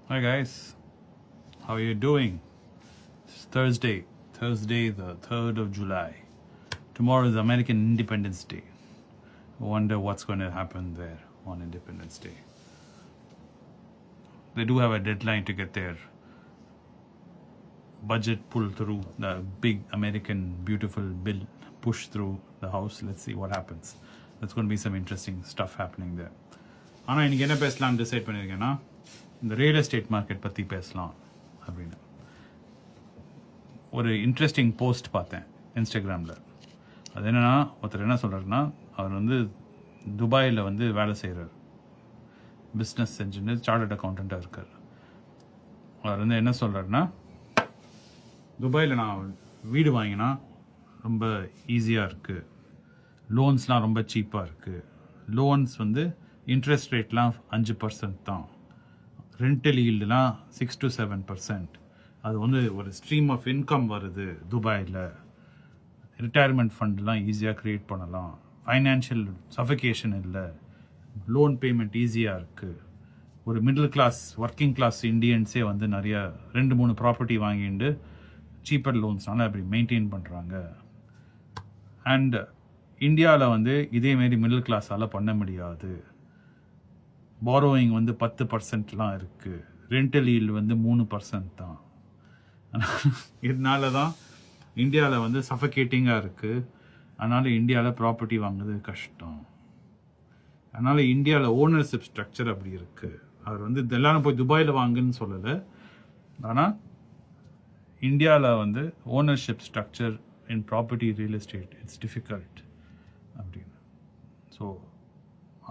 Hi guys, how are you doing? It's Thursday, the 3rd of July. Tomorrow is American Independence Day. I wonder what's going to happen there on Independence Day. They do have a deadline to get their budget pulled through, the big American beautiful bill pushed through the House. Let's see what happens. There's going to be some interesting stuff happening there. ஆனால் இன்றைக்கி என்ன பேசலாம்னு decide பண்ணியிருக்கேன்னா இந்த real estate market பற்றி பேசலாம் அப்படின்னு ஒரு இன்ட்ரெஸ்டிங் போஸ்ட் பார்த்தேன் இன்ஸ்டாகிராமில். அது என்னென்னா, ஒருத்தர் என்ன சொல்கிறாருன்னா, அவர் வந்து துபாயில் வந்து வேலை செய்கிறார், பிஸ்னஸ் செஞ்சுன்னு சார்ட்டர்ட் அக்கௌண்டண்ட்டாக இருக்கார். அவர் வந்து என்ன சொல்கிறாருன்னா, துபாயில் நான் வீடு வாங்கினா ரொம்ப ஈஸியாக இருக்குது, லோன்ஸ்லாம் ரொம்ப சீப்பாக இருக்குது, லோன்ஸ் வந்து இன்ட்ரெஸ்ட் ரேட்லாம் 5% தான், ரெண்டல் ஈல்டுலாம் 6 to 7%. அது வந்து ஒரு ஸ்ட்ரீம் ஆஃப் இன்கம் வருது துபாயில், ரிட்டையர்மெண்ட் ஃபண்ட்லாம் ஈஸியாக க்ரியேட் பண்ணலாம், ஃபைனான்ஷியல் சஃபிகேஷன் இல்லை, லோன் பேமெண்ட் ஈஸியாக இருக்குது, ஒரு மிடில் கிளாஸ் ஒர்க்கிங் கிளாஸ் இண்டியன்ஸே வந்து நிறையா 2-3 ப்ராப்பர்ட்டி வாங்கிட்டு சீப்பர் லோன்ஸ்னால அப்படி மெயின்டைன் பண்ணுறாங்க. அண்ட் இந்தியாவில் வந்து இதேமாரி மிடில் கிளாஸால் பண்ண முடியாது. பாரோயிங் வந்து 10%லாம் இருக்குது, ரெண்டல் ஈல்டு வந்து 3% தான். இதனால தான் இந்தியாவில் வந்து சஃபகேட்டிங்காக இருக்குது. அதனால் இந்தியாவில் ப்ராப்பர்ட்டி வாங்குறது கஷ்டம். அதனால் இந்தியாவில் ஓனர்ஷிப் ஸ்ட்ரக்சர் அப்படி இருக்குது. அவர் வந்து எல்லாரும் போய் துபாயில் வாங்குன்னு சொல்லலை, ஆனால் இந்தியாவில் வந்து ownership structure in property real estate it's difficult அப்படின்னு. ஸோ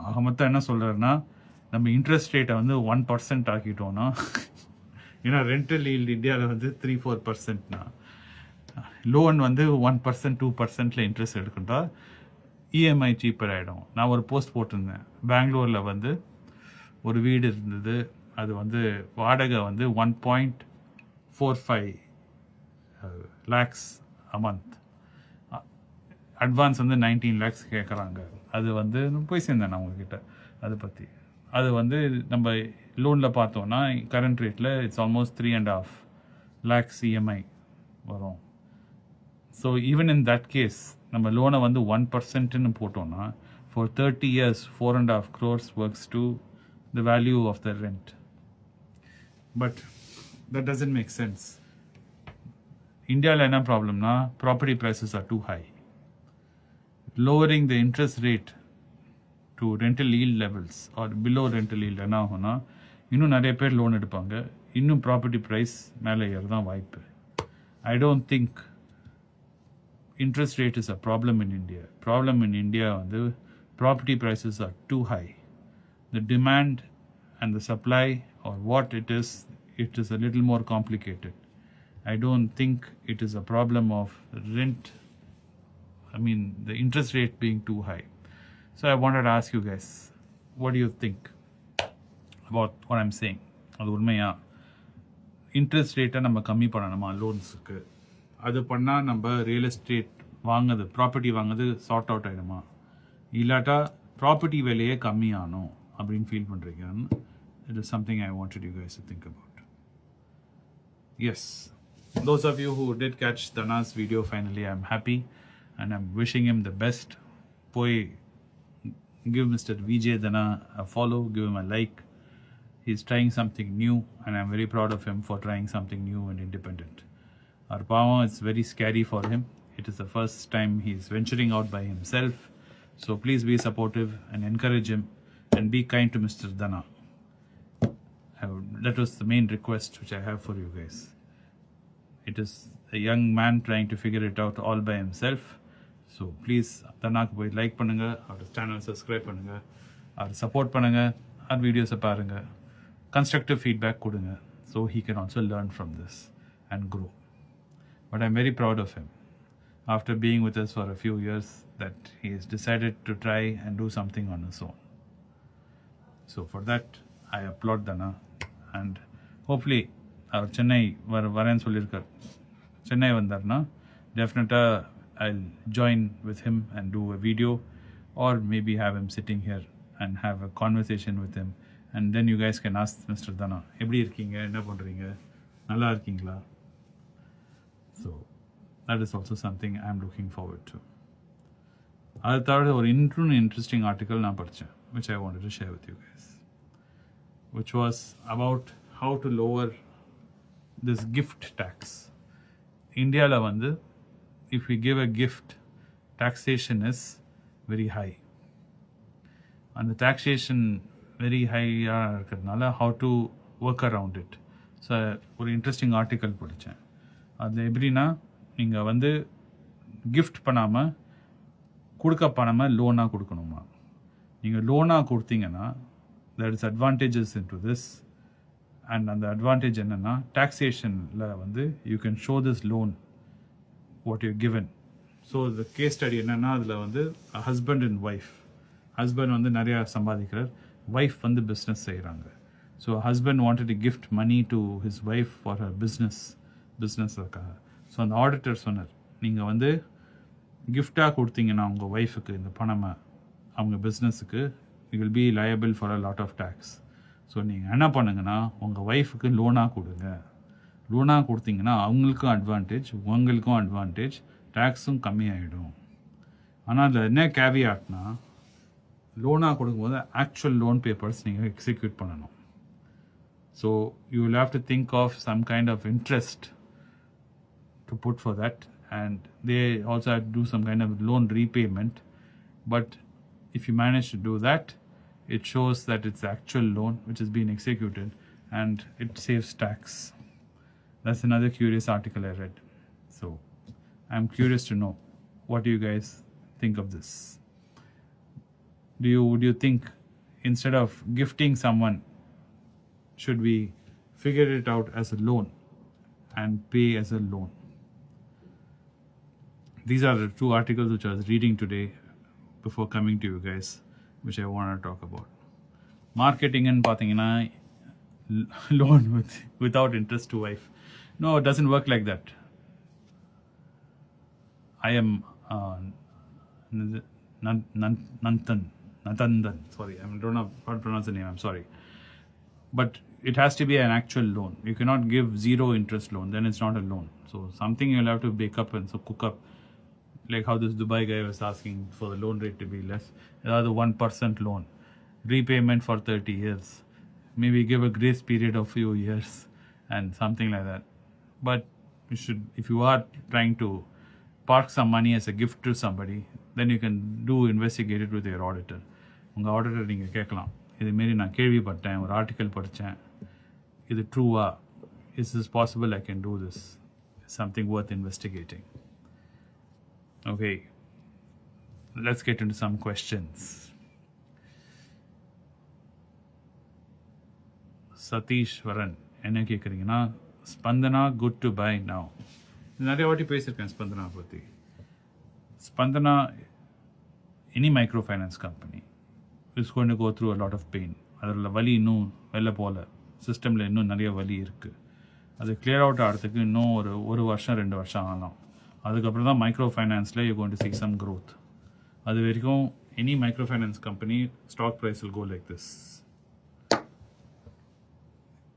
ஆக மொத்தம் என்ன சொல்கிறாருன்னா, நம்ம இன்ட்ரெஸ்ட் ரேட்டை வந்து 1% ஆக்கிட்டோன்னா, ஏன்னா ரெண்டல் ஈல்டு இந்தியாவில் வந்து 3-4%னா, லோன் வந்து 1% 2%ல் இன்ட்ரெஸ்ட் எடுக்கிட்டா இஎம்ஐ சீப்பர் ஆகிடும். நான் ஒரு போஸ்ட் போட்டிருந்தேன், பெங்களூரில் வந்து ஒரு வீடு இருந்தது, அது வந்து வாடகை வந்து 1.45 lakhs a month, அட்வான்ஸ் வந்து 19 lakhs கேட்குறாங்க. அது வந்து போய் சேர்ந்தேன் நான் உங்ககிட்ட அதை பற்றி. அது வந்து நம்ம லோனில் பார்த்தோன்னா கரண்ட் ரேட்டில் இட்ஸ் ஆல்மோஸ்ட் 3.5 lakhs இஎம்ஐ வரும். So even in that case நம்ம லோனை வந்து 1%ன்னு போட்டோன்னா for 30 years 4.5 crores works to the value of the rent. But that doesn't make sense. இந்தியாவில் என்ன ப்ராப்ளம்னா, property prices are too high. Lowering the interest rate to rental yield levels or below rental yield என்ன ஆகும்னா, இன்னும் நிறைய பேர் loan எடுப்பாங்க, இன்னும் ப்ராப்பர்ட்டி ப்ரைஸ் மேலே ஏறதான் வாய்ப்பு. I don't think interest rate is a problem in India. Problem in India வந்து property prices are too high. The demand and the supply are what it is a little more complicated. I don't think it is a problem of rent, I mean the interest rate being too high. So I wanted to ask you guys, what do you think about what I'm saying? அது உண்மையா interest ரேட்டை நம்ம கம்மி பண்ணணுமா லோன்ஸுக்கு? அது பண்ணால் நம்ம real estate வாங்குறது, ப்ராப்பர்ட்டி வாங்குறது சார்ட் அவுட் ஆகிடுமா? இல்லாட்டா ப்ராப்பர்ட்டி விலையே கம்மியானோம் அப்படின்னு ஃபீல் பண்ணுறீங்கன்னு, it is something I wanted you guys to think about. Yes, those of you who did catch Dana's video finally, I'm happy and I'm wishing him the best. Poi give Mr. VJ Dana a follow, give him a like. He's trying something new and I'm very proud of him for trying something new and independent. Arpavam, it's very scary for him. It is the first time he's venturing out by himself. So please be supportive and encourage him and be kind to Mr. Dana. That was the main request which I have for you guys. It is a young man trying to figure it out all by himself. So please Dhanak போய் like பண்ணுங்கள், our channel subscribe பண்ணுங்கள், அவர் support பண்ணுங்கள், அவர் வீடியோஸை பாருங்கள், constructive feedback கொடுங்க, so he can also learn from this and grow. But I'm very proud of him after being with us for a few years that he has decided to try and do something on his own. So for that I applaud Dana and hopefully அவர் சென்னை வரேன்னு சொல்லியிருக்கார். சென்னை வந்தார்னா டெஃபினட்டாக I'll join with him and do a video or maybe have him sitting here and have a conversation with him and then you guys can ask Mr. Dana, எப்படி இருக்கீங்க, என்ன பண்றீங்க, நல்லா இருக்கீங்களா? So that is also something I'm looking forward to. அது தவிர ஒரு interesting article நான் படித்தேன், which I wanted to share with you guys, which was about how to lower this gift tax. Indiaல வந்து if we give a gift, taxation is very high. And the taxation very high இருக்கிறதுனால how to work around it. So ஒரு interesting article படித்தேன். அது எப்படின்னா, நீங்கள் வந்து gift பண்ணாமல் கொடுக்க பணமாக லோனாக கொடுக்கணுமா. நீங்கள் லோனாக கொடுத்தீங்கன்னா there is advantages into this, and அந்த advantage என்னென்னா taxationல வந்து you can show this loan what you're given. So the case study என்னென்னா, அதில் வந்து husband and wife, husband வந்து நிறையா சம்பாதிக்கிறார், wife வந்து business செய்கிறாங்க. So husband wanted to gift money to his wife for her business-க்காக. ஸோ அந்த ஆடிட்டர் சொன்னார், நீங்கள் வந்து கிஃப்டாக கொடுத்தீங்கன்னா உங்கள் ஒய்ஃபுக்கு இந்த பணமை அவங்க பிஸ்னஸுக்கு, you will be liable for a lot of tax. So நீங்கள் என்ன பண்ணுங்கன்னா உங்கள் ஒய்ஃபுக்கு லோனாக கொடுங்க. லோனாக கொடுத்தீங்கன்னா அவங்களுக்கும் அட்வான்டேஜ், உங்களுக்கும் அட்வான்டேஜ், டேக்ஸும் கம்மியாகிடும். ஆனால் அதில் என்ன கேவியாட்னா, லோனாக கொடுக்கும்போது ஆக்சுவல் லோன் பேப்பர்ஸ் நீங்கள் எக்ஸிக்யூட் பண்ணணும். So you will have to think of some kind of interest to put for that, and they also have to do some kind of loan repayment. But if you manage to do that, it shows that it's actual loan which has been executed, and it saves tax. That's another curious article I read. So I'm curious to know, what do you guys think of this? Would you think instead of gifting someone, should we figure it out as a loan and pay as a loan? These are the two articles which I was reading today before coming to you guys, which I want to talk about. Marketing and pathina loan without interest to wife. No, it doesn't work like that. I am Natandan. Sorry, I don't know how to pronounce the name. I'm sorry. But it has to be an actual loan. You cannot give zero interest loan, then it's not a loan. So something you'll have to bake up and so cook up. Like how this Dubai guy was asking for the loan rate to be less. The 1% loan. Repayment for 30 years. Maybe give a grace period of few years and something like that. But you should, if you are trying to park some money as a gift to somebody, then you can investigate it with your auditor. உங்கள் auditor நீங்கள் கேட்கலாம், இதுமாரி நான் கேள்விப்பட்டேன், ஒரு article படித்தேன், இது ட்ரூவா, is is possible, I can do this, something worth investigating. Okay, let's get into some questions. Satheeshwaran என்ன கேட்குறீங்கன்னா, Spandana good to buy now. நிறைய வாட்டி பேசியிருக்கேன் ஸ்பந்தனா பற்றி. Spandana, any micro finance company is going to go through a lot of pain. அதில் வலி இன்னும் வெளில போகல, சிஸ்டமில் இன்னும் நிறைய வலி இருக்குது. அது கிளியர் அவுட் ஆகிறதுக்கு இன்னும் ஒரு வருஷம் 2 வருஷம் ஆகலாம். அதுக்கப்புறம் தான் மைக்ரோ ஃபைனான்ஸில் you going to see some growth. அது வரைக்கும் any micro finance company stock price will go like this.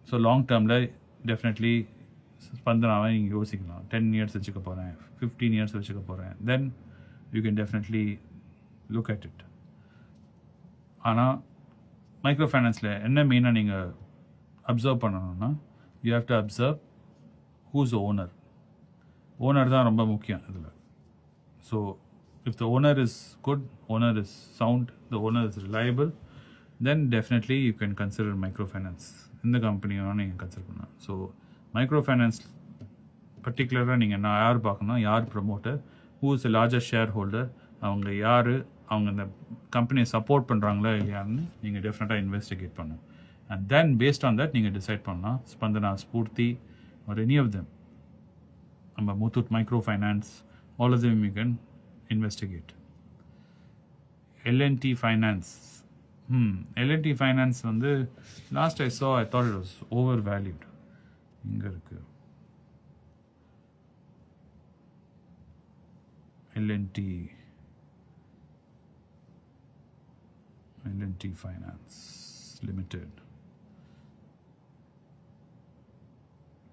So long டேர்மில் டெஃபினெட்லி ஸ்பந்தனாவை நீங்கள் யோசிக்கலாம். 10 years வச்சுக்க போகிறேன், 15 years வச்சுக்க போகிறேன், then you can definitely look at it. ஆனால் மைக்ரோ ஃபைனான்ஸில் என்ன மெயினாக நீங்கள் அப்சர்வ் பண்ணணும்னா, you have to observe whose owner. Owner தான் ரொம்ப முக்கியம் இதில். So if the owner is good, owner is sound, the owner is reliable, then definitely you can consider micro finance. இந்த கம்பெனியோட நீங்கள் கன்சிடர் பண்ணலாம். ஸோ மைக்ரோ ஃபைனான்ஸ் பர்டிகுலராக நீங்கள் யார் பார்க்கணும், யார் promoter, who is largest share holder, அவங்க யார், அவங்க இந்த கம்பெனியை சப்போர்ட் பண்ணுறாங்களா இல்லையான்னு நீங்கள் டெஃபினட்டாக இன்வெஸ்டிகேட் பண்ணணும். And then based on that நீங்கள் டிசைட் பண்ணலாம். Spandana, Spoorthy, or any of them, நம்ம Muthoot micro finance, all of them you can investigate. L&T Finance. L&T Finance வந்து last I saw, I thought it was overvalued. இங்கே இருக்கு L&T Finance. Limited.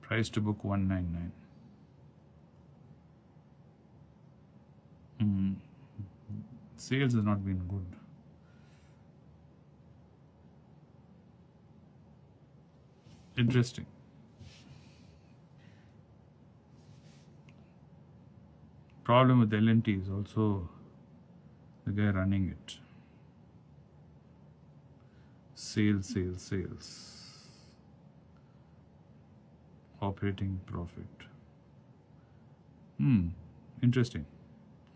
Price to book 199. Sales has not been good. Interesting. Problem with L&T is also the guy running it. Sales. Operating profit. Interesting.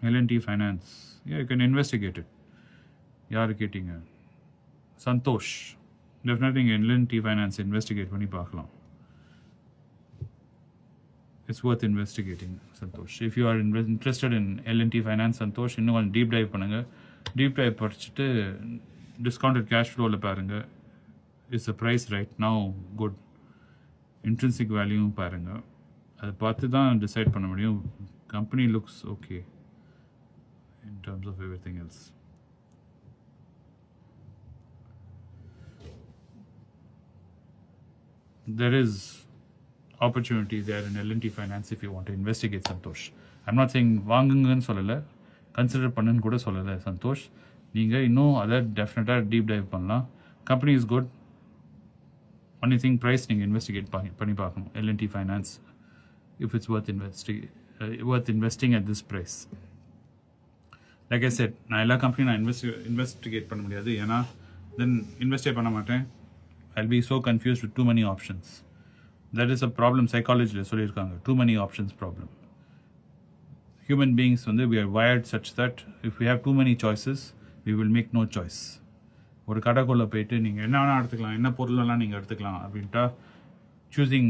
L&T Finance. Yeah, you can investigate it. Yaar kettinga. Santosh. Definitely L&T Finance investigate பண்ணி பார்க்கலாம். It's worth investigating, Santosh. If you are interested in L&T Finance, Santosh, இன்னும் கொஞ்சம் deep dive பண்ணுங்க. Deep dive படிச்சுட்டு discounted cash flow பாருங்க. Is the price right now good? Intrinsic value பாருங்க. அதை பார்த்து தான் decide பண்ண முடியும். Company looks okay in terms of everything else. There is opportunity there in L&T Finance if you want to investigate, Santosh. I'm not saying வாங்குங்கன்னு சொல்லலை, consider பண்ணுன்னு கூட சொல்லலை சந்தோஷ். நீங்கள் இன்னும் அதை டெஃபினட்டாக டீப் டைவ் பண்ணலாம். Company is good. Only thing price நீங்கள் இன்வெஸ்டிகேட் பண்ணி பார்க்கணும். L&T Finance, if it's worth investing at this price. Like I said, நான் எல்லா கம்பெனியும் நான் இன்வெஸ்டிகேட் பண்ண முடியாது. ஏன்னா தென் இன்வெஸ்டே பண்ண மாட்டேன். I'll be so confused with too many options. That is a problem psychology சொல்லியிருக்காங்க. Too many options problem. Human beings we are wired such that if we have too many choices, we will make no choice. ஒரு கடைக்குள்ளே போயிட்டு நீங்கள் என்ன வேணால் எடுத்துக்கலாம், என்ன பொருளெல்லாம் நீங்கள் எடுத்துக்கலாம் அப்படின்ட்டா choosing,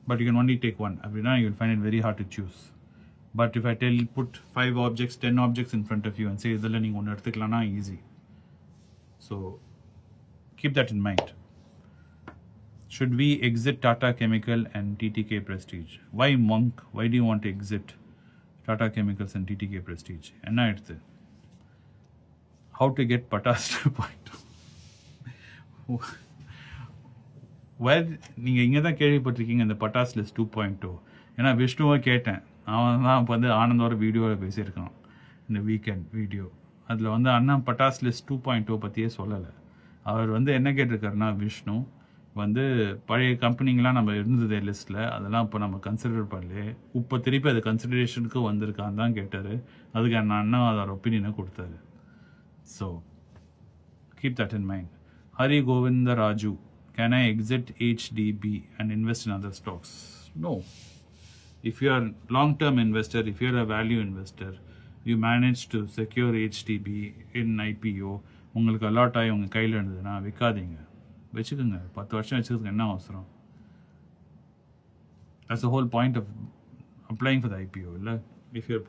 but you can only take one. அப்படின்னா you will find it very hard to choose. But if I put 5 objects, 10 objects in front of you and say இதெல்லாம் நீங்கள் ஒன்று எடுத்துக்கலாம்னா easy. So keep that in mind. Should we exit Tata Chemical and TTK Prestige? Why Monk? Why do you want to exit Tata Chemicals and TTK Prestige? என்ன எடுத்து? How to get Patas 2.2? Where நீங்கள் இங்கே தான் கேள்விப்பட்டிருக்கீங்க இந்த பட்டாஸ் list 2.2. ஏன்னா விஷ்ணுவை கேட்டேன், அவன் தான் ஆனந்தோட வீடியோவில் பேசியிருக்கான் இந்த வீக்கெண்ட் வீடியோ. அதில் அண்ணா பட்டாஸ் லிஸ்ட் 2.2 பற்றியே சொல்லலை. அவர் என்ன கேட்டிருக்காருன்னா, விஷ்ணு பழைய கம்பெனிங்கெலாம் நம்ம இருந்ததே லிஸ்ட்டில், அதெல்லாம் இப்போ நம்ம கன்சிடர் பண்ணல, இப்போ திருப்பி அது கன்சிடரேஷனுக்கு வந்திருக்கான்னு தான் கேட்டார். அதுக்கு அண்ணா அதோட ஒப்பீனியனை கொடுத்தாரு. So keep that in mind. Hari Govinda Raju, can I exit HDB and invest in other stocks? No. If you are long-term investor, if you are a value investor, you manage to secure HDB in IPO, உங்களுக்கு allot ஆகி உங்கள் கையில் இருந்ததுன்னா விற்காதீங்க, வச்சுக்கோங்க. 10 வருஷம் வச்சுக்கிறதுக்கு என்ன அவசரம்? That's the whole point of applying for the IPO. If you're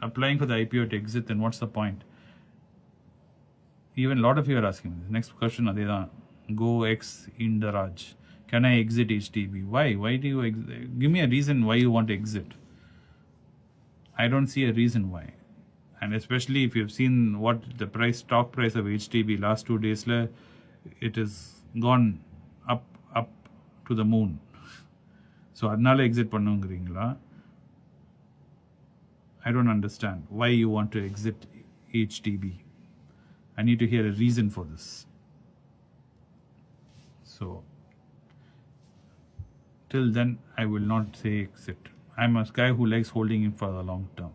applying for the IPO to exit, then what's the point? Even a lot of you are asking this. Next question, adhe dhaan. Go X Indaraj. Can I exit HDB? Why? Why do you give me a reason why you want to exit? I don't see a reason why. And especially if you've seen what the stock price of HDB last 2 days, it has gone up to the moon. So adnala exit பண்ணுங்கறீங்களா? I don't understand why you want to exit HDB. I need to hear a reason for this. So till then I will not say exit. I'm a guy who likes holding in for the long term.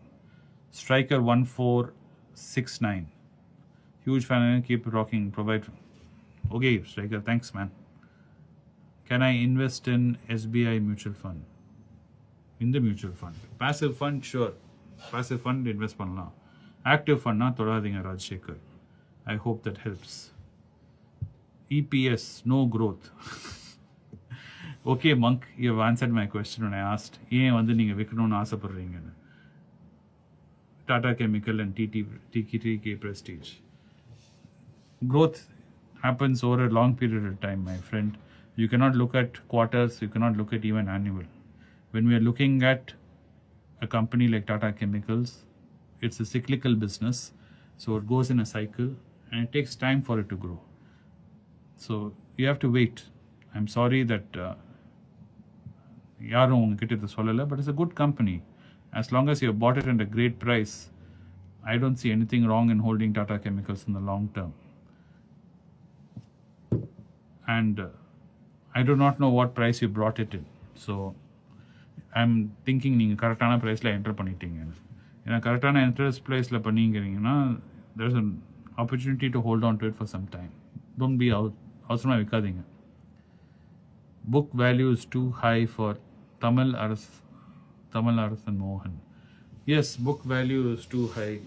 Striker 1469. Huge fan, keep rocking, provide. Okay, Striker, thanks man. Can I invest in SBI mutual fund? In the mutual fund. Passive fund, sure. Passive fund invest பண்ணலாம். Active fund na தொடாதீங்க Rajasekar. I hope that helps. EPS, no growth. Okay, Monk, you have answered my question when I asked, ஏன் நீங்கள் விற்கணும்னு ஆசைப்படுறீங்கன்னு. Tata Chemical and TTK Prestige. Growth happens over a long period of time, my friend. You cannot look at quarters, you cannot look at even annual. When we are looking at a company like Tata Chemicals, it's a cyclical business, so it goes in a cycle and it takes time for it to grow. So you have to wait. I'm sorry that யாரும் உங்ககிட்ட இதை சொல்லலை, but it's a good company. As long as you bought it at a great price, I don't see anything wrong in holding Tata Chemicals in the long term. And I do not know what price you brought it in. So I'm thinking நீங்கள் கரெக்டான ப்ரைஸில் enter பண்ணிட்டீங்க. ஏன்னா கரெக்டான entrance ப்ரைஸில் பண்ணிக்கிறீங்கன்னா there's an opportunity to hold on to it for some time. Don't be அவசரமாக விற்காதீங்க. Book value is too high for Tamil Arasan Mohan. Yes, book value is too high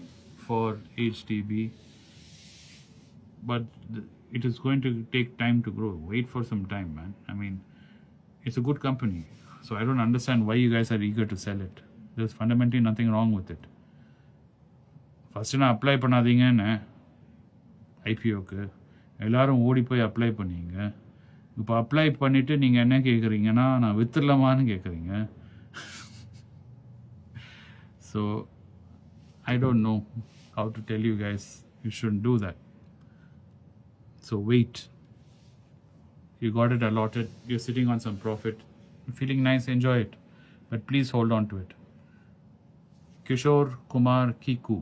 for HDB, but it is going to take time to grow. Wait for some time, man. I mean, it's a good company, so I don't understand why you guys are eager to sell it. There's fundamentally nothing wrong with it. First நான் apply பண்ணாதீங்கன்னு ஐபிஓக்கு எல்லாரும் ஓடி போய் apply பண்ணீங்க. இப்போ apply பண்ணிவிட்டு நீங்கள் என்ன கேட்குறீங்கன்னா நான் வித்துடலாமான்னு கேட்குறீங்க. So I don't know how to tell you guys. You shouldn't do that. So wait. You got it allotted. You're sitting on some profit. Feeling nice, enjoy it. But please hold on to it. Kishore Kumar Kiku.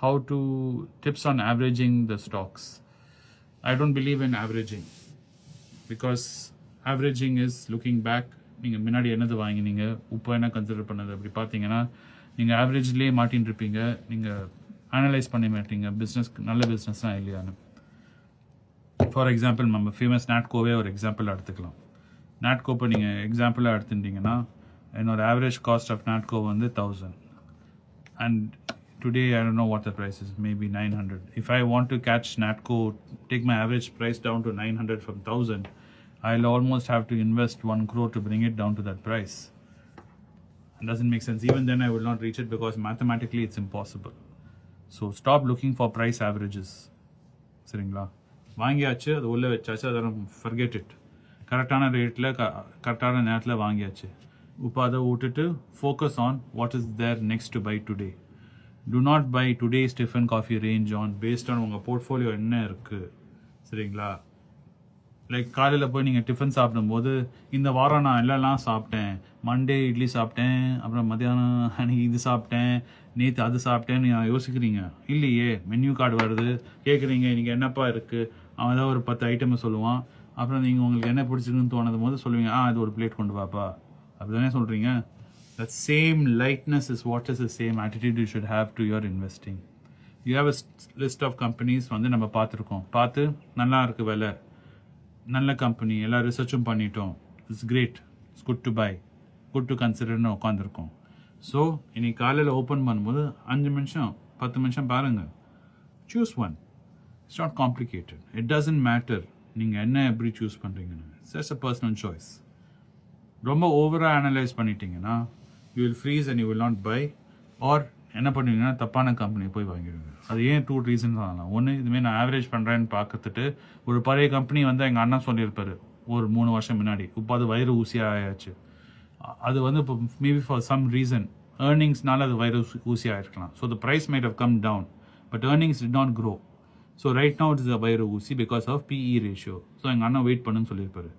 How to tips on averaging the stocks. I don't believe in averaging. Because averaging is looking back. நீங்கள் முன்னாடி என்னது வாங்கினீங்க, இப்போ என்ன consider பண்ணது அப்படி பார்த்தீங்கன்னா நீங்கள் ஆவரேஜ்லேயே மாட்டின்னு இருப்பீங்க. நீங்கள் அனலைஸ் பண்ணி மாட்டீங்க பிஸ்னஸ் நல்ல பிஸ்னஸ்லாம் இல்லையான்னு. ஃபார் எக்ஸாம்பிள் நம்ம ஃபேமஸ் நாட்கோவே ஒரு எக்ஸாம்பிளாக எடுத்துக்கலாம். நாட்கோப்பை நீங்கள் எக்ஸாம்பிளாக எடுத்துட்டிங்கன்னா என்னோட ஆவரேஜ் காஸ்ட் ஆஃப் நாட்கோ வந்து 1000 and today I don't know what the price is, maybe 900. If I want to catch Natco, take my average price down to 900 from 1000, I'll almost have to invest 1 crore to bring it down to that price. It doesn't make sense. Even then I will not reach it because mathematically it's impossible. So stop looking for price averages. சரிங்களா? வாங்கியாச்சு, அது உள்ளே வச்சாச்சு, அதெல்லாம் forget it. கரெக்டான ரேட்டில் கரெக்டான நேரத்தில் வாங்கியாச்சு. இப்போ அதை விட்டுட்டு focus on what is there next to buy today. Do not buy today's Tiffin Coffee range on based on உங்கள் போர்ட்ஃபோலியோ என்ன இருக்குது. சரிங்களா? லைக் காலையில் போய் நீங்கள் டிஃபன் சாப்பிடும்போது இந்த வாரம் நான் எல்லாம் சாப்பிட்டேன். மண்டே இட்லி சாப்பிட்டேன், அப்புறம் மத்தியானம் அன்றைக்கி இது சாப்பிட்டேன், நேற்று அது சாப்பிட்டேன்னு யோசிக்கிறீங்க. இல்லையே, மென்யூ கார்டு வருது, கேட்குறீங்க இன்றைக்கி என்னப்பா இருக்குது, அவன் ஏதாவது ஒரு 10 ஐட்டமை சொல்லுவான். அப்புறம் நீங்கள் உங்களுக்கு என்ன பிடிச்சிருக்குன்னு தோணுது போது சொல்லுவீங்க, அது ஒரு பிளேட் கொண்டு வாப்பா, அப்படி தானே சொல்கிறீங்க. That same lightness is what is the same attitude you should have to your investing. You have a list of companies வந்து நம்ம பார்த்துருக்கோம். பார்த்து நல்லா இருக்குது விலை, நல்ல கம்பெனி, எல்லா ரிசர்ச்சும் பண்ணிட்டோம், it's great, it's good to buy, good to கன்சிடர்னு உட்காந்துருக்கோம். ஸோ இன்னைக்கு காலையில் ஓப்பன் பண்ணும்போது 5 நிமிஷம் 10 நிமிஷம் பாருங்கள். Choose one. It's not complicated. It doesn't matter நீங்கள் என்ன எப்படி சூஸ் பண்ணுறீங்கன்னு. It's just a personal choice. ரொம்ப ஓவராக அனலைஸ் பண்ணிட்டீங்கன்னா you will freeze and you will not buy, or என்ன பண்ணுவீங்கன்னா தப்பான கம்பெனியை போய் வாங்கிடுவீங்க. அது ஏன் 2 ரீசன்ஸ் ஆகலாம். ஒன்று, இதுமாரி நான் ஆவரேஜ் பண்ணுறேன்னு பார்த்துட்டு ஒரு பழைய கம்பெனி வந்து எங்கள் அண்ணன் சொல்லியிருப்பார் ஒரு 3 வருஷம் முன்னாடி, இப்போ அது வயிறு ஊசியாக ஆயாச்சு. அது வந்து இப்போ மேபி ஃபார் சம் ரீசன் ஏர்னிங்ஸ்னால அது வயிறு ஊசியாக இருக்கலாம். So the price might have come down but earnings did not grow. So right now it's a வயிறு ஊசி because of PE ratio. So எங்கள் அண்ணன் வெயிட் பண்ணுன்னு சொல்லியிருப்பாரு.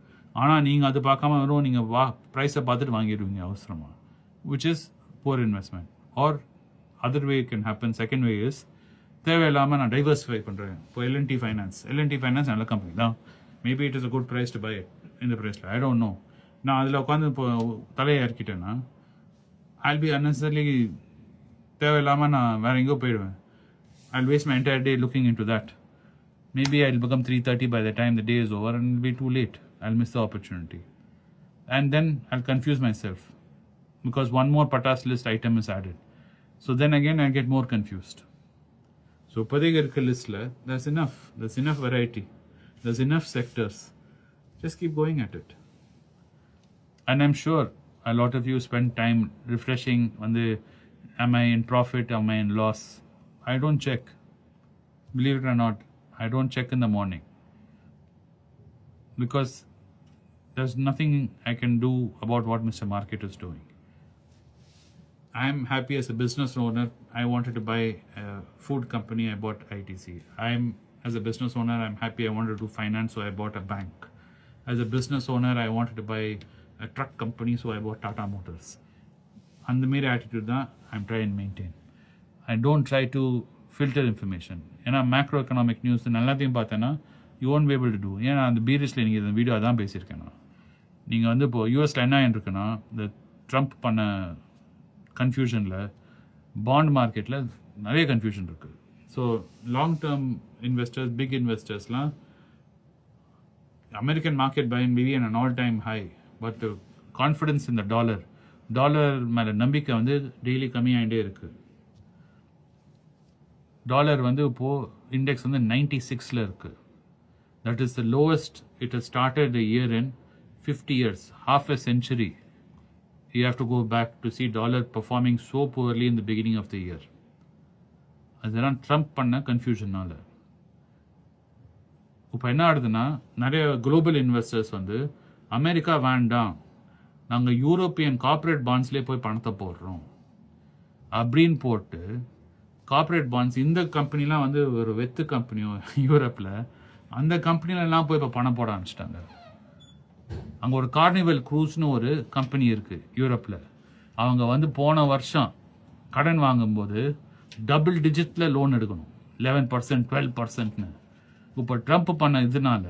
ஆனால் நீங்கள் அது பார்க்காம வரும், நீங்கள் ப்ரைஸை பார்த்துட்டு வாங்கிடுவீங்க அவசரமாக, which is poor investment. Or other way it can happen. Second way is தேவையில்லாமல் நான் டைவர்சிஃபை பண்ணுறேன். இப்போ L&T ஃபைனான்ஸ் நல்ல கம்பெனி தான், maybe it is a good price to buy இந்த ப்ரைஸில், ஐ டோன்ட் நோ. நான் அதில் உட்காந்து இப்போ தலையை இறக்கிட்டேன்னா I'll be unnecessarily தேவையில்லாமல் நான் வேறு எங்கேயோ போயிடுவேன். I'll waste my entire day looking into that. Maybe I'll become 3:30 by the time the day is over and it'll be too late. I'll miss the opportunity. And then I'll confuse myself because one more patas list item is added. So then again I get more confused. So padhiga irukka list la there's enough variety, there's enough sectors. Just keep going at it. And I'm sure a lot of you spend time refreshing on the am I in profit, am I in loss. I don't check, believe it or not. I don't check in the morning because there's nothing I can do about what Mr. Market is doing. I'm happy as a business owner. I wanted to buy a food company. I bought ITC. I'm As a business owner, I'm happy. I wanted to do finance, so I bought a bank. As a business owner, I wanted to buy a truck company, so I bought Tata Motors. And the mere attitude that I'm trying to maintain. I don't try to filter information. ஏன்னா மேக்ரோஎக்கனாமிக் news எல்லாத்தையும் பார்த்தேன்னா you won't be able to do. ஏன்னா அந்த பீரியஸில் நீங்கள் இந்த video தான் பேசியிருக்கேன் நான். நீங்கள் வந்து இப்போது யூஎஸில் என்ன இருக்குன்னா இந்த ட்ரம்ப் பண்ண கன்ஃபியூஷனில் பாண்ட் மார்க்கெட்டில் நிறைய கன்ஃபியூஷன் இருக்குது. So long term investors, big இன்வெஸ்டர்ஸ்லாம் American market buying maybe an all-time high, but the confidence in the dollar மேலே நம்பிக்கை வந்து டெய்லி கம்மியாகிட்டே இருக்குது. டாலர் வந்து இப்போது இண்டெக்ஸ் வந்து 96ல் இருக்குது. That is the lowest it has started the year in 50 years, half a century. You have to go back to see dollar performing so poorly in the beginning of the year. அதெல்லாம் Trump பண்ண கன்ஃபியூஷனால். இப்போ என்ன ஆகுதுன்னா நிறைய global investors வந்து America வேண்டாம், நாங்கள் European corporate பாண்ட்ஸ்லேயே போய் பணத்தை போடுறோம் அப்படின்னு போட்டு கார்ப்பரேட் பாண்ட்ஸ் இந்த கம்பெனிலாம் வந்து ஒரு வெத்து கம்பெனியோ யூரோப்பில் அந்த கம்பெனிலலாம் போய் இப்போ பணம் போட ஆரம்பிச்சிட்டாங்க. அங்கே ஒரு கார்னிவல் க்ரூஸ்னு ஒரு கம்பெனி இருக்குது யூரோப்பில். அவங்க வந்து போன வருஷம் கடன் வாங்கும்போது டபுள் டிஜிட்டில் லோன் எடுக்கணும், 11%, 12%. இப்போ ட்ரம்ப் பண்ண இதனால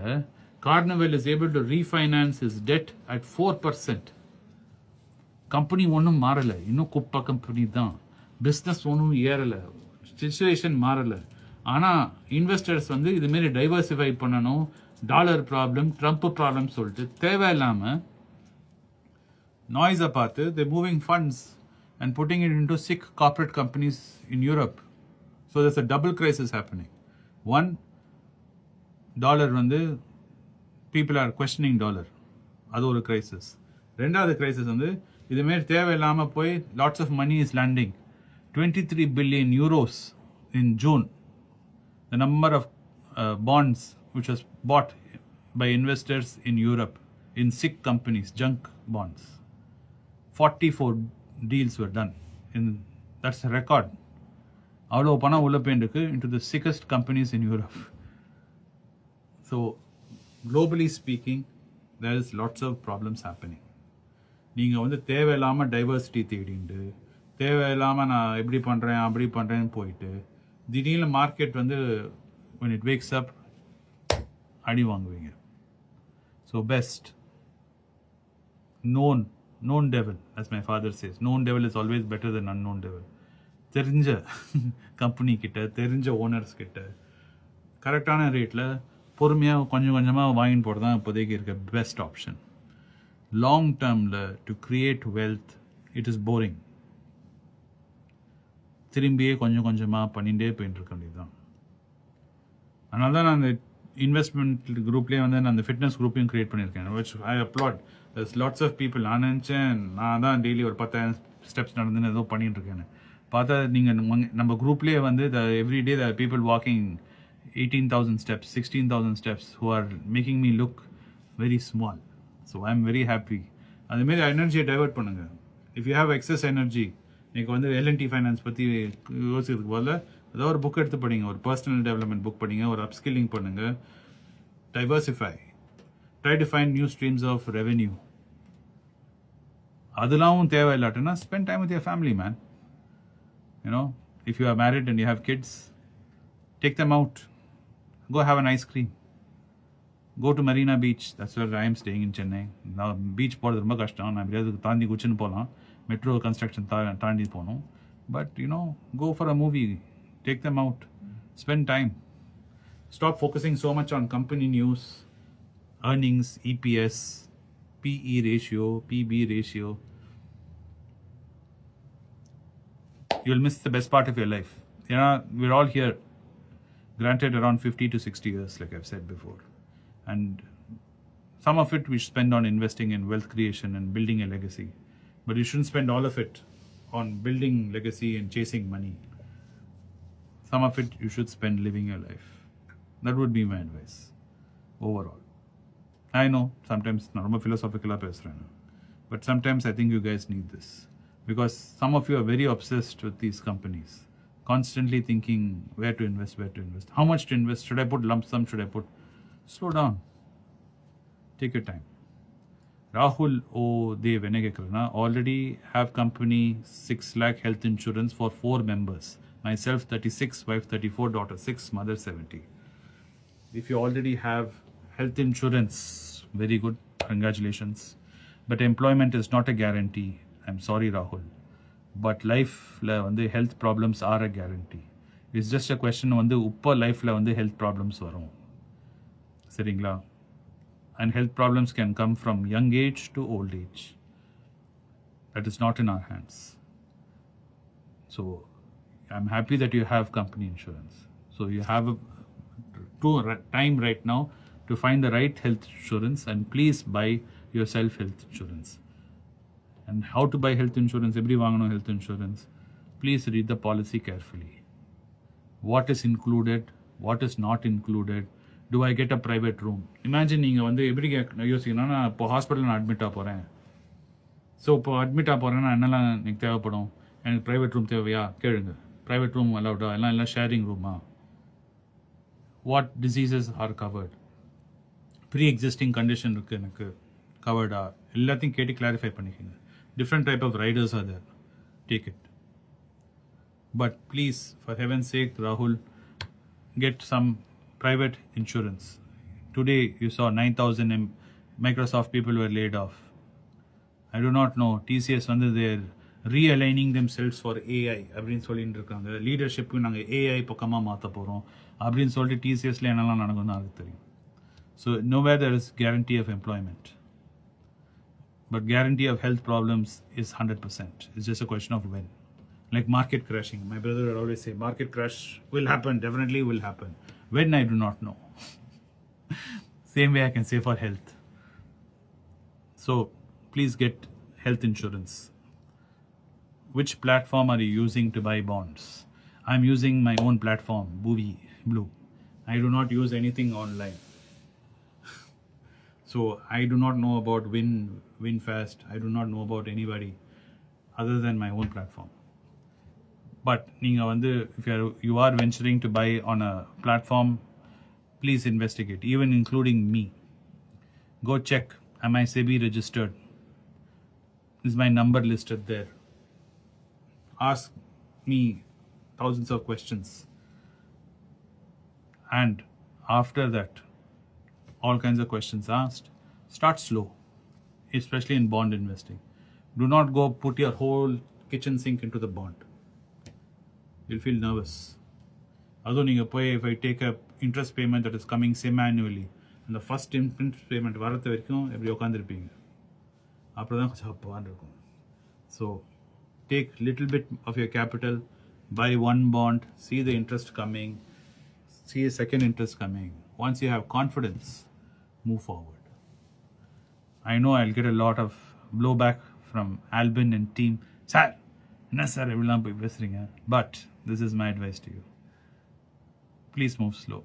Carnival is able to refinance is debt at 4%. Company ஒன்றும் மாறலை, இன்னும் குப்பை கம்பெனி தான். பிஸ்னஸ் ஒன்றும் ஏறலை, சிச்சுவேஷன் மாறலை. ஆனால் இன்வெஸ்டர்ஸ் வந்து இதுமாரி டைவர்சிஃபை பண்ணணும், டாலர் ப்ராப்ளம், ட்ரம்ப் ப்ராப்ளம் சொல்லிட்டு தேவையில்லாமல் நாய்ஸை பார்த்து the moving funds and putting it into sick corporate companies in Europe. So that's a double crisis happening. One, dollar வந்து பீப்புள் ஆர் கொஸ்டினிங் டாலர், அது ஒரு கிரைசிஸ். ரெண்டாவது கிரைசிஸ் வந்து இதுமாரி தேவையில்லாமல் போய் lots of money is landing. 23 billion euros in June. The number of bonds which was bought by investors in Europe in 6 companies, junk bonds. 44 deals were done. That's a record. அவ்வளோ பணம் உள்ள போயிருக்கு into the sickest companies in Europe. So globally speaking, there is lots of problems happening. நீங்கள் வந்து தேவையில்லாமல் diversity தேடிண்டு தேவையில்லாமல் நான் எப்படி பண்ணுறேன் அப்படி பண்ணுறேன்னு போயிட்டு திடீர்னு மார்க்கெட் வந்து when it wakes up அடி வாங்குவீங்க. So best known devil, as my father says. Known devil is always better than unknown devil. தெரிஞ்ச கம்பெனி கிட்ட, தெரிஞ்ச ஓனர்ஸ் கிட்ட கரெக்டான ரேட்டில் பொறுமையாக கொஞ்சம் கொஞ்சமாக வாங்கின்னு போகிறது தான் இப்போதைக்கு இருக்க பெஸ்ட் ஆப்ஷன். லாங் டேர்மில் to create wealth it is boring. திரும்பியே கொஞ்சம் கொஞ்சமாக பண்ணிகிட்டே போயிட்டு இருக்க வேண்டியது தான். அதனால தான் நான் அந்த இன்வெஸ்ட்மெண்ட் குரூப்லேயே வந்து நான் அந்த ஃபிட்னஸ் குரூப்பையும் க்ரியேட் பண்ணியிருக்கேன். which I applaud. There's lots of people. நான் நினச்சேன் நான் தான் டெய்லி ஒரு 10,000 ஸ்டெப்ஸ் நடந்துன்னு ஏதோ பண்ணிட்டு இருக்கேன்னு பார்த்தா நீங்கள் நம்ம குரூப்லேயே வந்து every day the people walking 18,000 steps, 16,000 steps who are making me look very small. So I'm very happy. அதுமாரி எனர்ஜியை டைவர்ட் பண்ணுங்கள். If you have excess energy, நீங்கள் வந்து L&T ஃபைனான்ஸ் பற்றி யோசிக்கிறதுக்கு போல ஏதோ ஒரு புக் எடுத்து படிங்க, ஒரு பர்சனல் டெவலப்மெண்ட் புக் படிங்க, ஒரு அப்ஸ்கில்லிங் பண்ணுங்கள். Diversify, try to find new streams of revenue. அதெல்லாம் தேவையில்லாட்டுன்னா spend time with your family, man. You know, if you are married and you have kids, take them out, go have an ice cream, go to Marina Beach. That's where I am staying in Chennai. Now beach போகிறது ரொம்ப கஷ்டம், நான் எப்படியாவது தாண்டி குச்சின்னு போகலாம், metro construction தாண்டி போகணும். But go for a movie, take them out, spend time. Stop focusing so much on company news, earnings, EPS, PE ratio, PB ratio. You'll miss the best part of your life. We're all here, granted around 50 to 60 years, like I've said before. And some of it we spend on investing in wealth creation and building a legacy. But you shouldn't spend all of it on building legacy and chasing money. Some of it you should spend living your life. That would be my advice overall. I know sometimes normal philosophical pesrana, but sometimes I think you guys need this, because some of you are very obsessed with these companies, constantly thinking where to invest, how much to invest, should I put lump sum, should I put. Slow down, take your time. Rahul Dev already have company 6 lakh health insurance for 4 members. Myself 36, wife 34, daughter 6, mother 70. If you already have health insurance, very good, congratulations. But employment is not a guarantee. I'm sorry, Rahul. But life, the health problems are a guarantee. It's just a question of life health problems varum. Seringla. And health problems can come from young age to old age. That is not in our hands. So I'm happy that you have company insurance. So you have time right now to find the right health insurance, and please buy yourself health insurance. And how to buy health insurance, every wangano health insurance, please read the policy carefully. What is included, what is not included, do I get a private room? Imagine you go hospital and admit a so admit a and private room private room allowed, sharing room. What diseases are covered? Pre-existing condition covered. Everything clarify panikinga. Different type of riders are there. Take it. But please, for heaven's sake, Rahul, get some private insurance. Today you saw 9,000 Microsoft people were laid off. I do not know. TCS they're realigning themselves for AI. அப்படின்னு சொல்லிட்டு இருக்காங்க. Leadership நாங்கள் AI பக்கமாக மாற்ற போகிறோம் அப்படின்னு சொல்லிட்டு TCSல என்னெல்லாம் நடக்கும்னு எனக்கு தெரியும். So nowhere there is guarantee of employment. But guarantee of health problems is 100%. It's just a question of when. Like market crashing. My brother would always say, market crash will happen, definitely will happen. When, I do not know. Same way I can say for health. So please get health insurance. Which platform are you using to buy bonds? I'm using my own platform, Blue. I do not use anything online. So I do not know about WinFast. I do not know about anybody other than my own platform. But if you are venturing to buy on a platform, please investigate, even including me. Go check, am I SEBI registered? Is my number listed there? Ask me thousands of questions. And after that, all kinds of questions asked, start slow, especially in bond investing. Do not go put your whole kitchen sink into the bond. You'll feel nervous. Although if I take a interest payment that is coming semi-annually, and the first interest payment every so take little bit of your capital, buy one bond, see the interest coming, see a second interest coming. Once you have confidence, move forward. I know I'll get a lot of blowback from Albin and team. Sir, but this is my advice to you. Please move slow.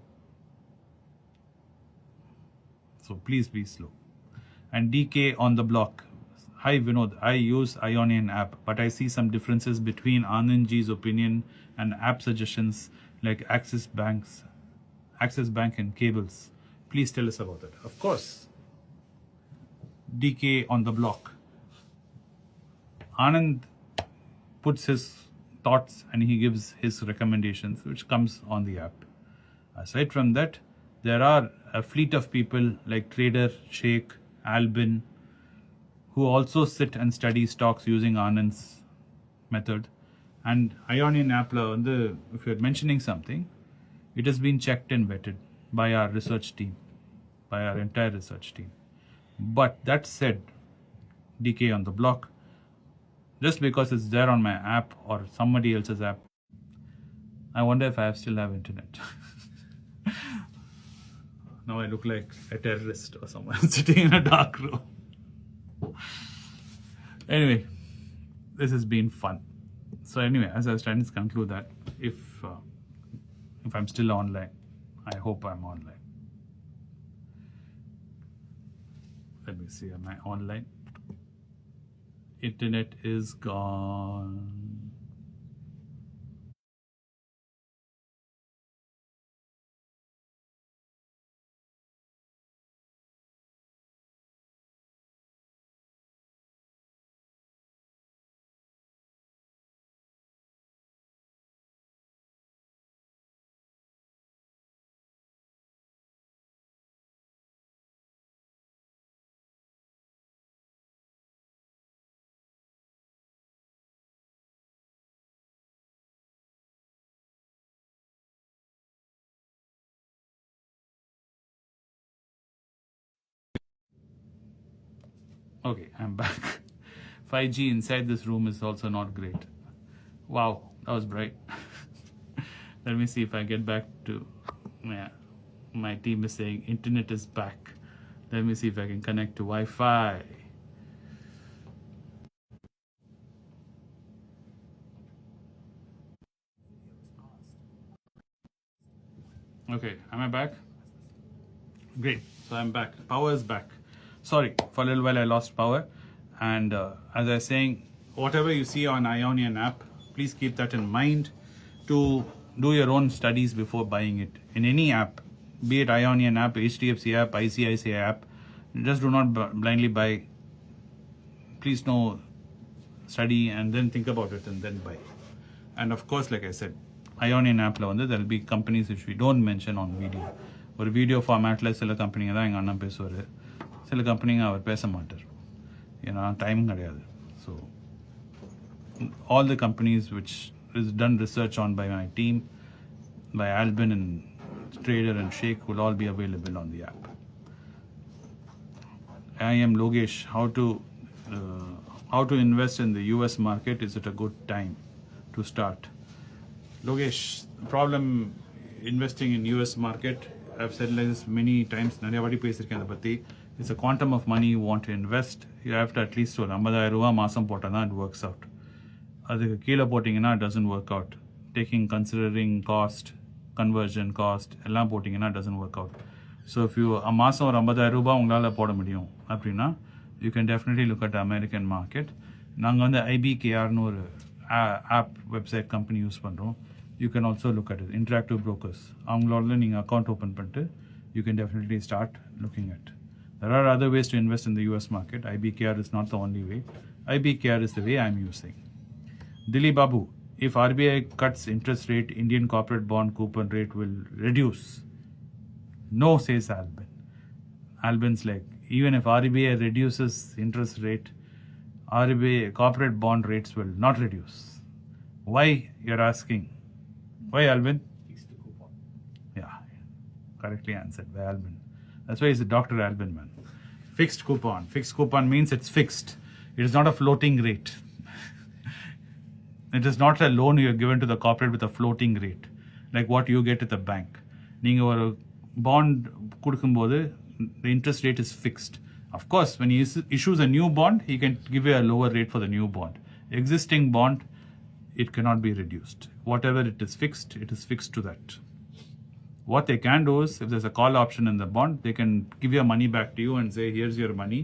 So please be slow. And DK on the block. Hi Vinod, I use Ionian app, but I see some differences between Anandji's opinion and app suggestions like Axis Bank and cables. Please tell us about that. Of course. DK on the block. Anand puts his thoughts and he gives his recommendations, which comes on the app. Aside from that, there are a fleet of people like Trader, Sheikh, Albin, who also sit and study stocks using Anand's method. And Ionian app, if you're mentioning something, it has been checked and vetted by our research team, by our entire research team. But that said, DK on the block, just because it's there on my app or somebody else's app, I wonder if I still have internet. Now I look like a terrorist or someone sitting in a dark room. Anyway, this has been fun. So anyway, as I was trying to conclude that, if I'm still online, I hope I'm online. Let me see, am I online? Internet is gone. Okay, I'm back. 5G inside this room is also not great. Wow, that was bright. Let me see if I get back to, yeah, my team is saying internet is back. Let me see if I can connect to Wi-Fi. Okay, am I back? Great. So I'm back. Power is back. Sorry, for a little while I lost power. And as I was saying, whatever you see on Ionian app, please keep that in mind to do your own studies before buying it. In any app, be it Ionian app, HDFC app, ICICI app, just do not blindly buy. Please know, study and then think about it and then buy. And of course, like I said, Ionian app there will be companies which we don't mention on video. ஒரு video ஃபார்மேட்டில் சில கம்பெனிங்க தான் எங்கள் அண்ணன் பேசுவார், சில கம்பெனிங்க அவர் பேச மாட்டார், ஏன்னா டைமும் கிடையாது. So all the companies which is done research on by my team, by Albin and Trader and Sheikh, will all be available on the app. I am Logesh. How to invest in the US market? Is it a good time to start? Logesh, problem investing in US market, I've said this many times, it's a quantum of money you want to invest. You have to at least ஒரு 50,000 ரூபா மாதம் போட்டால் தான் it works out. அதுக்கு கீழே போட்டிங்கன்னா it doesn't work out. Considering cost, conversion cost எல்லாம் போட்டிங்கன்னா it doesn't work out. So if you மாதம் ஒரு 50,000 ரூபா உங்களால் போட முடியும் அப்படின்னா you can definitely look at the American market. நாங்கள் வந்து IBKRனு ஒரு app website company யூஸ் பண்ணுறோம். You can also look at it. Interactive brokers. அவங்களோட நீங்கள் account open பண்ணிட்டு you can definitely start looking at. There are other ways to invest in the US market. IBKR is not the only way. IBKR is the way I'm using. Dilly Babu, if RBI cuts interest rate, Indian corporate bond coupon rate will reduce. No, says Albin. Albin's like, even if RBI reduces interest rate, RBI corporate bond rates will not reduce. Why, you're asking? Why, Albin? Fixed coupon. Yeah, correctly answered by Albin. That's why he's a Dr. Albin, man. Fixed coupon. Fixed coupon means it's fixed. It is not a floating rate. It is not a loan you are given to the corporate with a floating rate, like what you get at the bank. நீங்கள் ஒரு bond கொடுக்கும்போது the interest rate is fixed. Of course, when he issues a new bond, he can give you a lower rate for the new bond. Existing bond, it cannot be reduced. Whatever it is fixed to that. What they can do is, if there's a call option in the bond, they can give your money back to you and say, here's your money,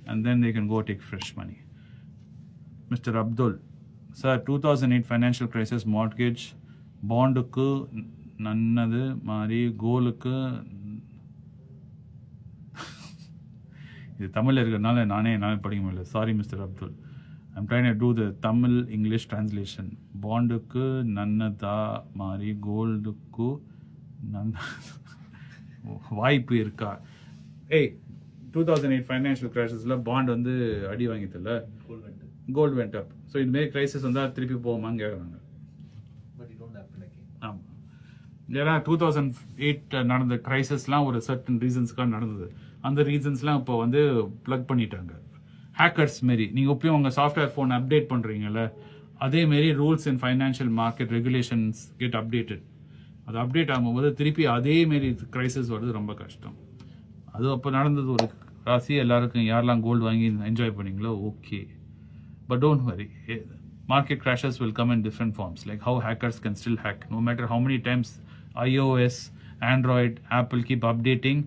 and then they can go take fresh money. Mr. Abdul, sir, 2008 financial crisis mortgage, bondukku nannadu mari goalukku. இது தமிழில் இருக்கிறதுனால நானே படிக்க முடியல. Sorry mister Abdul. I'm trying to do the Tamil English translation. Bondukku nannada mari goldukku வாய்ப்பு இருக்கா? ஏய், 2008 financial crashesல bond வந்து அடி வாங்கிட்டல, கோல்ட் வெண்ட் அப். ஸோ இதுமாரி கிரைசிஸ் வந்தால் திருப்பி போகுமான்னு கேட்குறாங்க. ஆமாம், ஏன்னா 2008 நடந்த கிரைசிஸ்லாம் ஒரு சர்டன் ரீசன்ஸ்க்காக நடந்தது. அந்த ரீசன்ஸ்லாம் இப்போ வந்து ப்ளக் பண்ணிட்டாங்க. ஹேக்கர்ஸ் மாரி நீங்கள் இப்போயும் உங்கள் சாஃப்ட்வேர் ஃபோன் அப்டேட் பண்ணுறீங்கல்ல, அதேமாரி ரூல்ஸ் இன் financial market regulations get updated. அது அப்டேட் ஆகும்போது திருப்பி அதேமாரி கிரைசிஸ் வருது, ரொம்ப கஷ்டம். அது அப்போ நடந்தது ஒரு ராசி. எல்லாருக்கும் யாரெல்லாம் கோல்டு வாங்கி என்ஜாய் பண்ணீங்களோ okay, but don't worry. Market crashes will come in different forms, like how hackers can still hack. No matter how many times iOS, Android, Apple keep updating,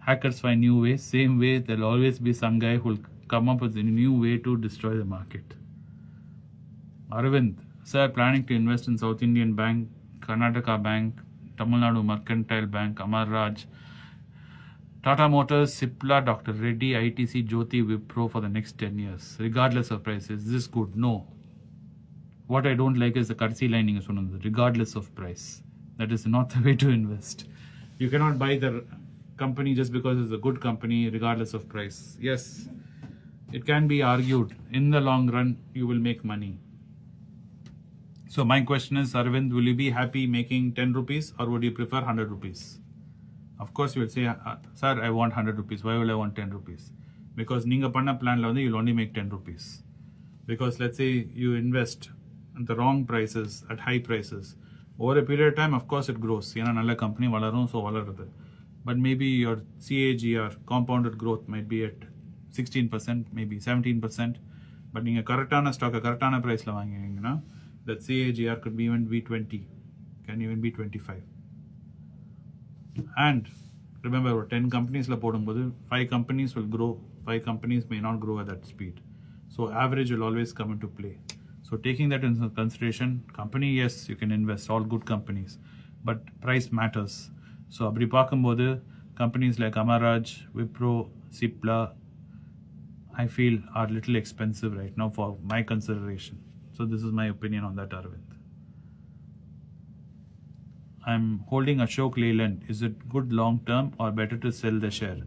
hackers find new ways. Same way, there'll always be some guy who'll come up with a new way to destroy the market. Arvind, sir, planning to invest in South Indian Bank, Karnataka Bank, Tamil Nadu Mercantile Bank, Amar Raj, Tata Motors, Cipla, Dr. Reddy, ITC, Jyoti, Wipro for the next 10 years, regardless of prices. Is this good? No. What I don't like is the currency lining is one of the regardless of price. That is not the way to invest. You cannot buy the company just because it's a good company regardless of price. Yes, it can be argued. In the long run, you will make money. So my question is, Arvind, will you be happy making 10 rupees or would you prefer 100 rupees? Of course, you will say, sir, I want 100 rupees. Why will I want 10 rupees? Because நீங்க பண்ண பிளான்ல வந்து you'll only make 10 rupees. Because let's say you invest at the wrong prices, at high prices. Over a period of time, of course, it grows. ஏன்னா நல்ல company வளரும், so வளருது. But maybe your CAGR, compounded growth, might be at 16%, maybe 17%. But நீங்க கரெக்டான ஸ்டாக்கை கரெக்டான ப்ரைஸில் வாங்கினீங்கன்னா that CAGR could be even be 20, can even be 25. And remember, 10 companies la போடும்போது 5 companies will grow, 5 companies may not grow at that speed. So average will always come into play. So taking that into consideration, company, yes, you can invest, all good companies, but price matters. So அப்படி பார்க்கும்போது companies like Amaraj, Wipro, Cipla, I feel are little expensive right now for my consideration. So this is my opinion on that, Arvind. I'm holding Ashok Leyland. Is it good long term or better to sell the share?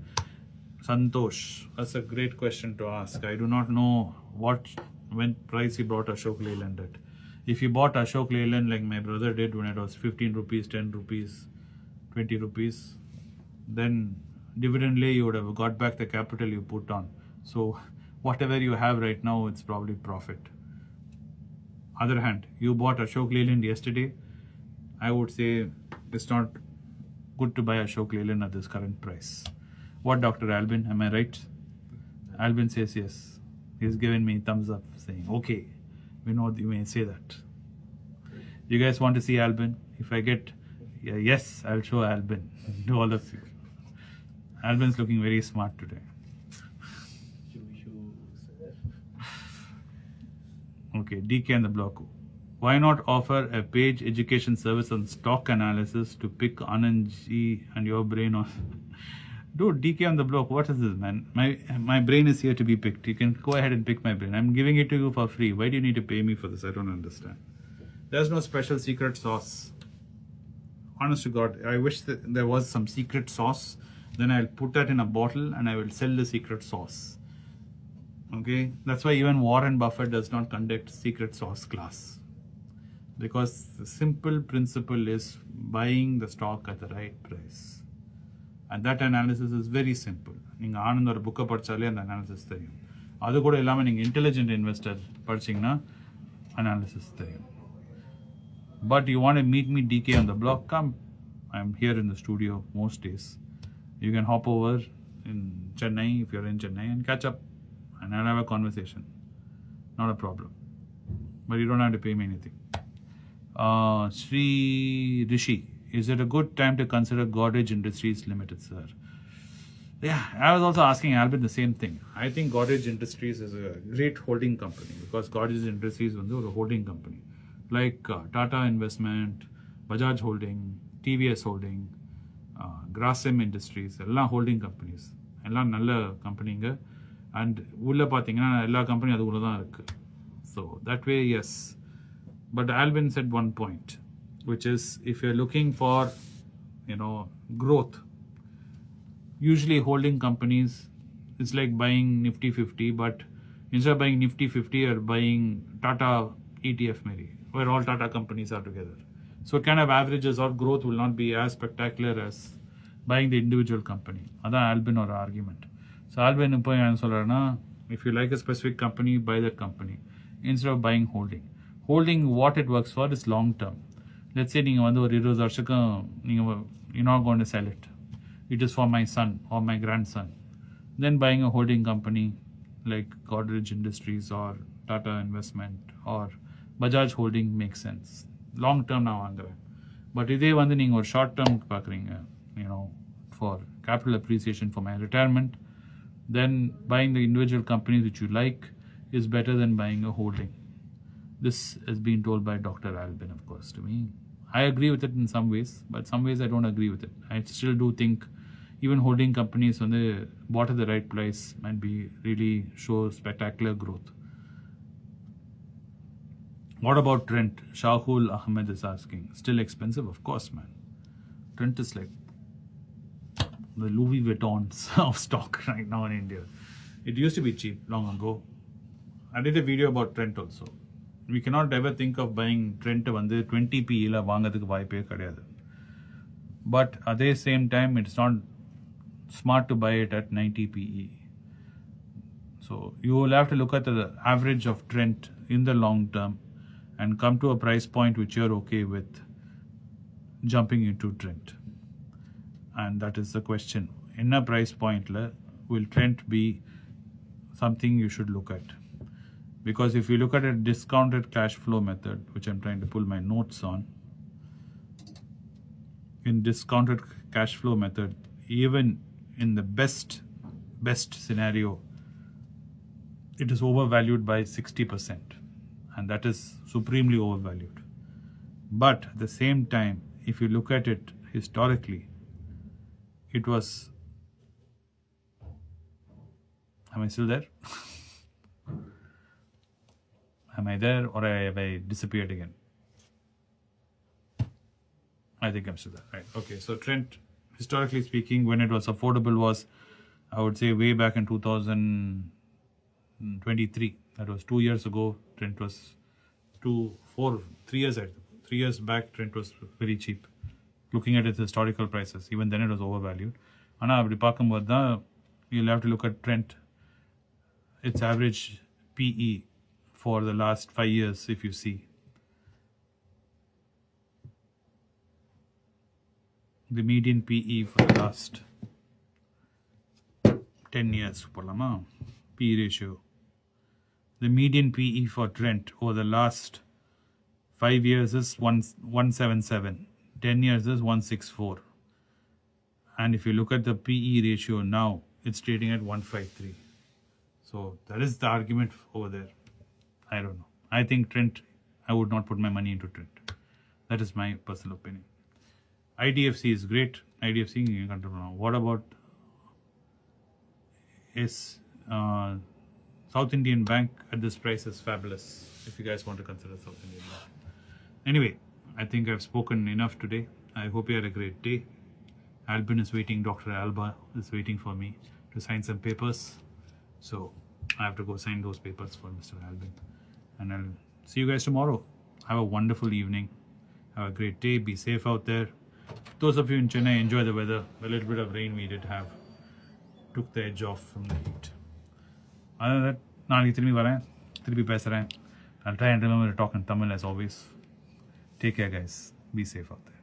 Santosh, that's a great question to ask. I do not know when price he bought Ashok Leyland at. If he bought Ashok Leyland like my brother did when it was 15 rupees, 10 rupees, 20 rupees, then dividendly you would have got back the capital you put on. So whatever you have right now, it's probably profit. Other hand, you bought Ashok Leyland yesterday. I would say it's not good to buy Ashok Leyland at this current price. What, Dr. Albin? Am I right? Albin says yes. He's given me thumbs up saying, okay, Vinod, you may say that. You guys want to see Albin? If I get yes, I'll show Albin to all of you. Albin's looking very smart today. Okay, DK on the block. Why not offer a page education service on stock analysis to pick Anandji and your brain on? Dude, DK on the block, what is this, man? My brain is here to be picked. You can go ahead and pick my brain. I'm giving it to you for free. Why do you need to pay me for this? I don't understand. There's no special secret sauce. Honest to God, I wish that there was some secret sauce. Then I'll put that in a bottle and I will sell the secret sauce. Okay? That's why even Warren Buffett does not conduct secret sauce class. Because the simple principle is buying the stock at the right price. And that analysis is very simple. நீங்க ஆனந்த ஒரு புக்கை படிச்சாலே அந்த analysis தெரியும். அது கூட இல்லாமல் நீங்கள் intelligent investor படிச்சிங்கன்னா அனாலிசிஸ் தெரியும். But you want to meet me, DK, on the block? Come. I'm here in the studio most days. You can hop over in Chennai if you're in Chennai and catch up and I'll have a conversation. Not a problem. But you don't have to pay me anything. Sri Rishi, is it a good time to consider Godrej Industries Limited, sir? Yeah, I was also asking Albin the same thing. I think Godrej Industries is a great holding company because Godrej Industries is a holding company. Like Tata Investment, Bajaj Holding, TVS Holding, Grasim Industries, எல்லாம் holding companies. எல்லாம் நல்ல கம்பெனிங்க. And உள்ள பார்த்தீங்கன்னா எல்லா கம்பெனியும் அது உள்ள தான் இருக்கு. So that way, yes. But Alvin said one point, which is if you're looking for, growth, usually holding companies, it's like buying Nifty 50, but instead of buying Nifty 50, you're buying Tata ETF maybe, where all Tata companies are together. So it kind of averages or growth will not be as spectacular as buying the individual company. That's Albin or argument. So Albin, if you like a specific company, buy that company instead of buying holding. Holding, what it works for is long term. Let's say you're not going to sell it. It is for my son or my grandson. Then buying a holding company like Godrej Industries or Tata Investment or Bajaj Holding makes sense. Long term now வாங்குறேன். But இதே வந்து நீங்கள் ஒரு short term பார்க்குறீங்க, for capital appreciation for my retirement, then buying the individual companies which you like is better than buying a holding. This has been told by Dr. Albin, of course, to me. I agree with it in some ways, but some ways I don't agree with it. I still do think even holding companies when they bought at the right price might be really show spectacular growth. What about Trent? Shahul Ahmed is asking. Still expensive? Of course, man. Trent is like the Louis Vuittons of stock right now in India. It used to be cheap long ago. I did a video about Trent also. We cannot ever think of buying Trent வந்து 20 PE வாங்கிறதுக்கு வாய்ப்பே கிடையாது. But at the same time, it's not smart to buy it at 90 PE. So you will have to look at the average of Trent in the long term and come to a price point which you're okay with jumping into Trent. And that is the question. In a price point, will Trent be something you should look at? Because if you look at a discounted cash flow method, which I'm trying to pull my notes on, in discounted cash flow method, even in the best scenario, it is overvalued by 60%, and that is supremely overvalued. But at the same time, if you look at it historically, it was, am I still there? Am I there, or have I disappeared again? I think I'm still there. Right. Okay. So Trent, historically speaking, when it was affordable was, I would say, way back in 2023. That was 2 years ago. Trent was 3 years ago. 3 years back, Trent was very cheap. Looking at its historical prices, even then it was overvalued. Ana apdi paakumbodhu da you'll have to look at Trent, its average PE for the last 5 years. If you see the median PE for the last 10 years, PE ratio. The median PE for Trent over the last 5 years is 177. 10 years is 164. And if you look at the PE ratio now, it's trading at 153. So that is the argument over there. I don't know. I think Trent, I would not put my money into Trent. That is my personal opinion. IDFC is great. IDFC, you can't know. What about South Indian Bank at this price is fabulous. If you guys want to consider South Indian Bank. Anyway, I think I've spoken enough today. I hope you had a great day. Albin is waiting. Dr. Alba is waiting for me to sign some papers. So I have to go sign those papers for Mr. Albin. And I'll see you guys tomorrow. Have a wonderful evening. Have a great day. Be safe out there. Those of you in Chennai, enjoy the weather. A little bit of rain we did have took the edge off from the heat. Other than that, I'll try and remember to talk in Tamil as always. Take care, guys. Be safe out there.